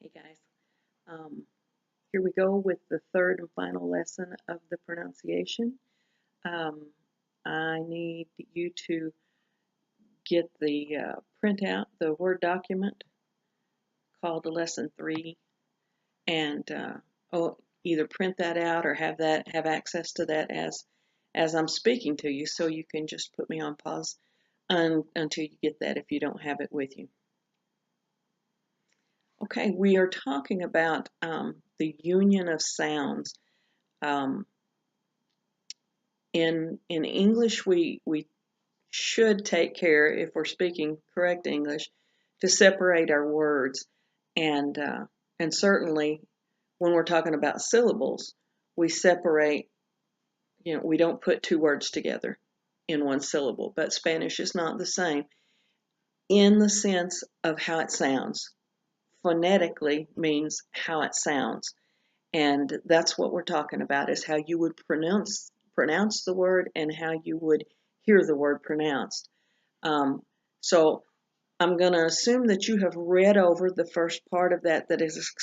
Hey guys, um, here we go with the third and final lesson of the pronunciation. Um, I need you to get the printout, the Word document called Lesson 3, and either print that out or have access to that as I'm speaking to you, so you can just put me on pause until you get that if you don't have it with you. Okay, we are talking about the union of sounds. Um, in English, we should take care, if we're speaking correct English, to separate our words, and and certainly when we're talking about syllables, we separate. We don't put two words together in one syllable. But Spanish is not the same in the sense of how it sounds. Phonetically means how it sounds. And that's what we're talking about, is how you would pronounce the word and how you would hear the word pronounced. So I'm going to assume that you have read over the first part of that is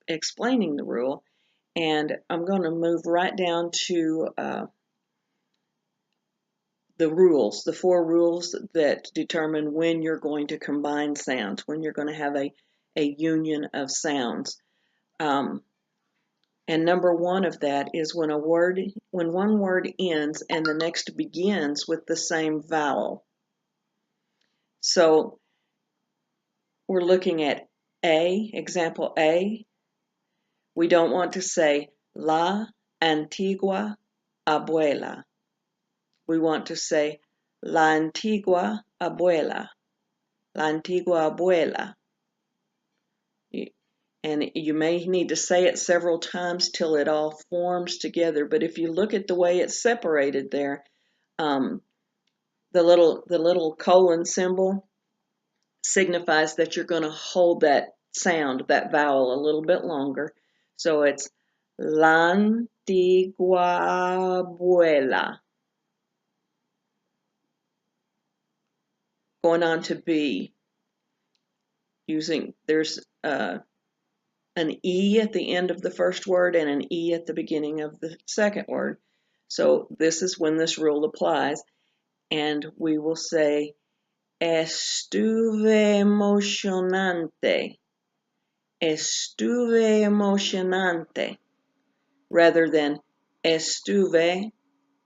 explaining the rule, and I'm going to move right down to the rules, the 4 rules that determine when you're going to combine sounds, when you're going to have a union of sounds. And number 1 of that is when one word ends and the next begins with the same vowel. So we're looking at example A. We don't want to say la antigua abuela. We want to say la antigua abuela, la antigua abuela. And you may need to say it several times till it all forms together. But if you look at the way it's separated there, the little colon symbol signifies that you're going to hold that sound, that vowel, a little bit longer. So it's la antigua abuela. Going on to B, there's an E at the end of the first word and an E at the beginning of the second word. So this is when this rule applies. And we will say, estuve emocionante. Estuve emocionante. Rather than estuve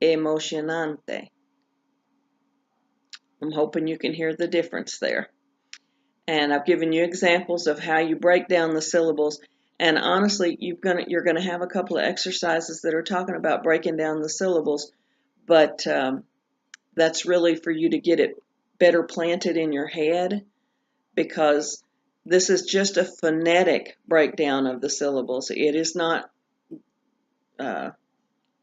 emocionante. I'm hoping you can hear the difference there. And I've given you examples of how you break down the syllables. And honestly, you're gonna have a couple of exercises that are talking about breaking down the syllables, but that's really for you to get it better planted in your head, because this is just a phonetic breakdown of the syllables. It is not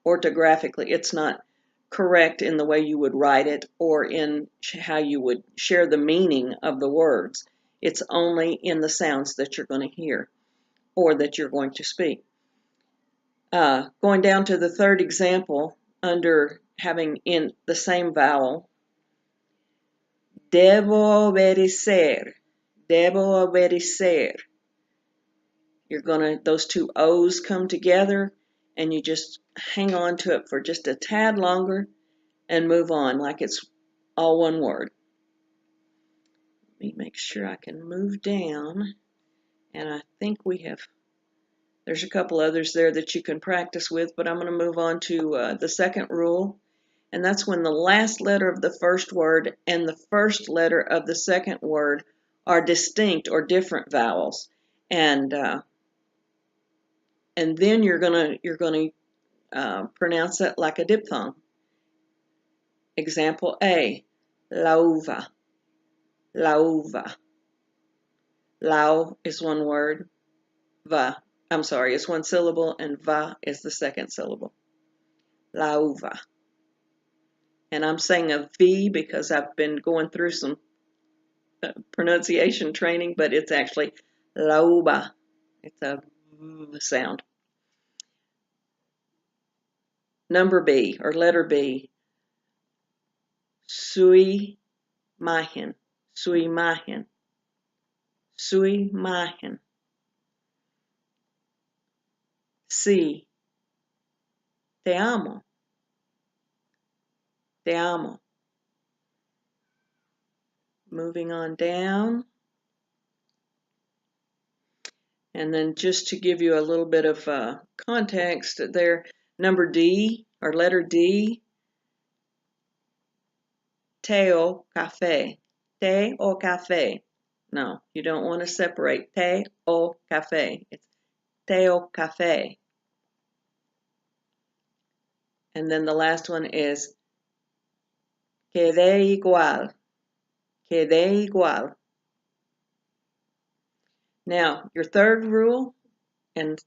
orthographically, it's not correct in the way you would write it or in how you would share the meaning of the words. It's only in the sounds that you're going to hear or that you're going to speak. Going down to the third example, under having in the same vowel, debo obedecer, debo obedecer. Those two O's come together, and you just hang on to it for just a tad longer and move on like it's all one word. Let me make sure I can move down. And I think there's a couple others there that you can practice with, but I'm going to move on to the second rule. And that's when the last letter of the first word and the first letter of the second word are distinct or different vowels. And then you're gonna pronounce that like a diphthong. Example A, la uva, la uva. Lau is one word, it's one syllable, and va is the second syllable. La uva. And I'm saying a V because I've been going through some pronunciation training, but it's actually la uva. It's a V sound. Number B, or letter B, sui mahin, sui mahin, sui mahin. Sí. Te amo. Te amo. Moving on down. And then just to give you a little bit of context there, number D, or letter D, té o café. Té o café. No, you don't want to separate té o café. It's té o café. And then the last one is quede igual. Quede igual. Now, your third rule, and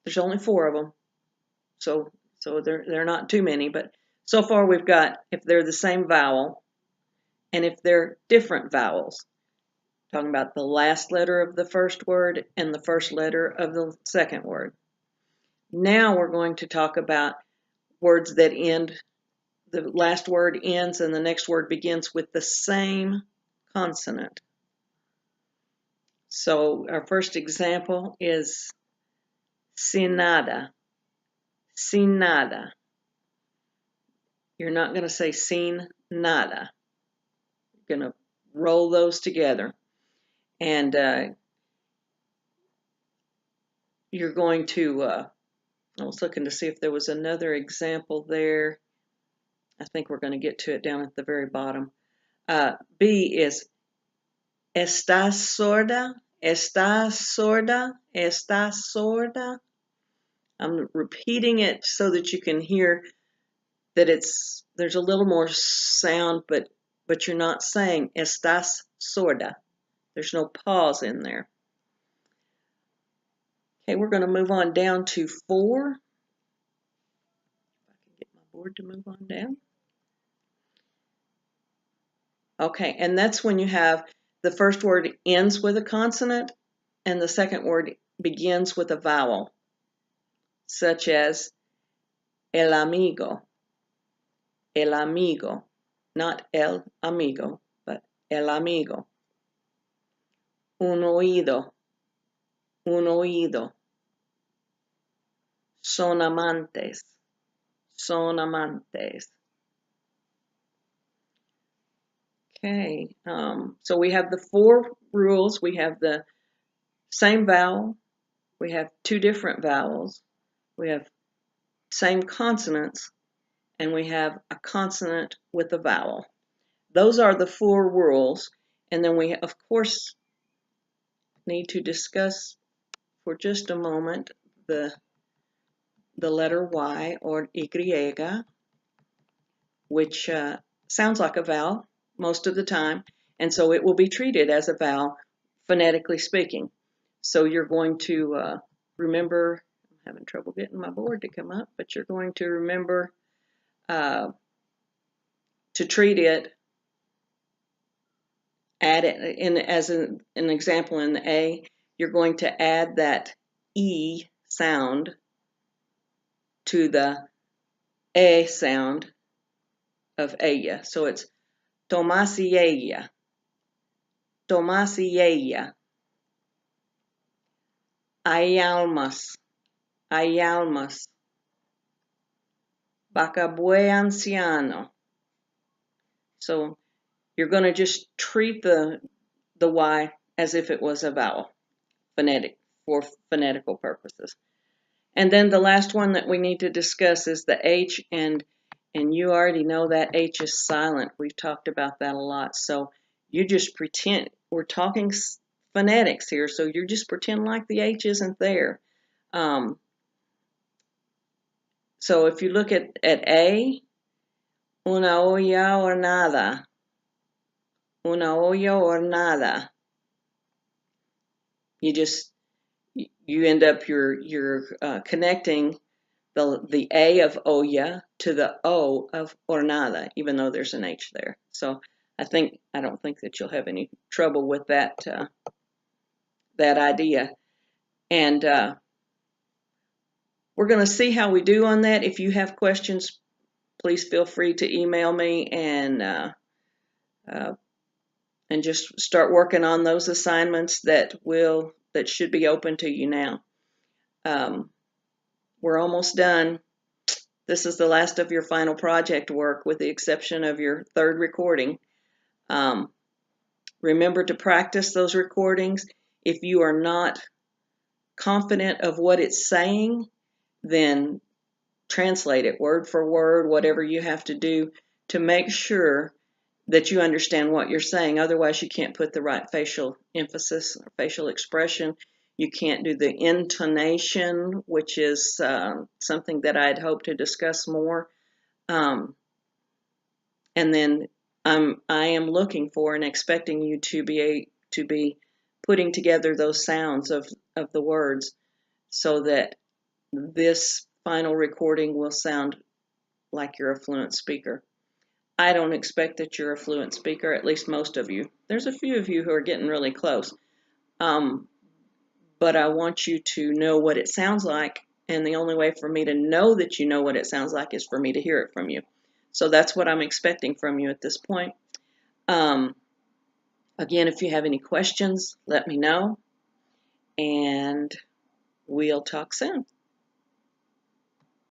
there's only 4 of them, so they're not too many, but so far we've got if they're the same vowel and if they're different vowels. Talking about the last letter of the first word and the first letter of the second word. Now we're going to talk about words that end, the last word ends and the next word begins with the same consonant. So our first example is sin nada. Sin nada. You're not going to say sin nada. You're going to roll those together. And you're going to, I was looking to see if there was another example there. I think we're going to get to it down at the very bottom. B is estás sorda, estás sorda, estás sorda. I'm repeating it so that you can hear that there's a little more sound, but you're not saying estás sorda. There's no pause in there. Okay, we're going to move on down to 4. If I can get my board to move on down. Okay, and that's when you have the first word ends with a consonant and the second word begins with a vowel, such as el amigo, not el amigo, but el amigo. Un oído, son amantes, son amantes. Okay, so we have the 4 rules. We have the same vowel, we have 2 different vowels, we have same consonants, and we have a consonant with a vowel. Those are the 4 rules, and then we, of course, need to discuss for just a moment the letter Y or Y, which sounds like a vowel most of the time, and so it will be treated as a vowel phonetically speaking. So you're going to remember, I'm having trouble getting my board to come up, but you're going to remember to treat it, add it in as an example in the A, you're going to add that E sound to the A sound of ella. So it's Tomás y ella, Tomás y ella. Hay almas, Bacabue anciano. So you're going to just treat the Y as if it was a vowel, for phonetical purposes. And then the last one that we need to discuss is the H, and you already know that H is silent. We've talked about that a lot. So you just pretend, we're talking phonetics here, so you just pretend like the H isn't there. So if you look at A, una olla or nada, una olla or nada. You end up you're connecting the A of olla to the O of hornada, even though there's an H there. So I don't think that you'll have any trouble with that idea. And we're going to see how we do on that. If you have questions, please feel free to email me and just start working on those assignments that should be open to you now. we're almost done. This is the last of your final project work with the exception of your third recording. Um, remember to practice those recordings. If you are not confident of what it's saying, then translate it word for word, whatever you have to do to make sure that you understand what you're saying. Otherwise, you can't put the right facial emphasis or facial expression. You can't do the intonation, which is something that I'd hoped to discuss more. Um, and then I am looking for and expecting you to be putting together those sounds of the words so that this final recording will sound like you're a fluent speaker. I don't expect that you're a fluent speaker, at least most of you. There's a few of you who are getting really close. But I want you to know what it sounds like, and the only way for me to know that you know what it sounds like is for me to hear it from you. So that's what I'm expecting from you at this point. Again, if you have any questions, let me know, and we'll talk soon.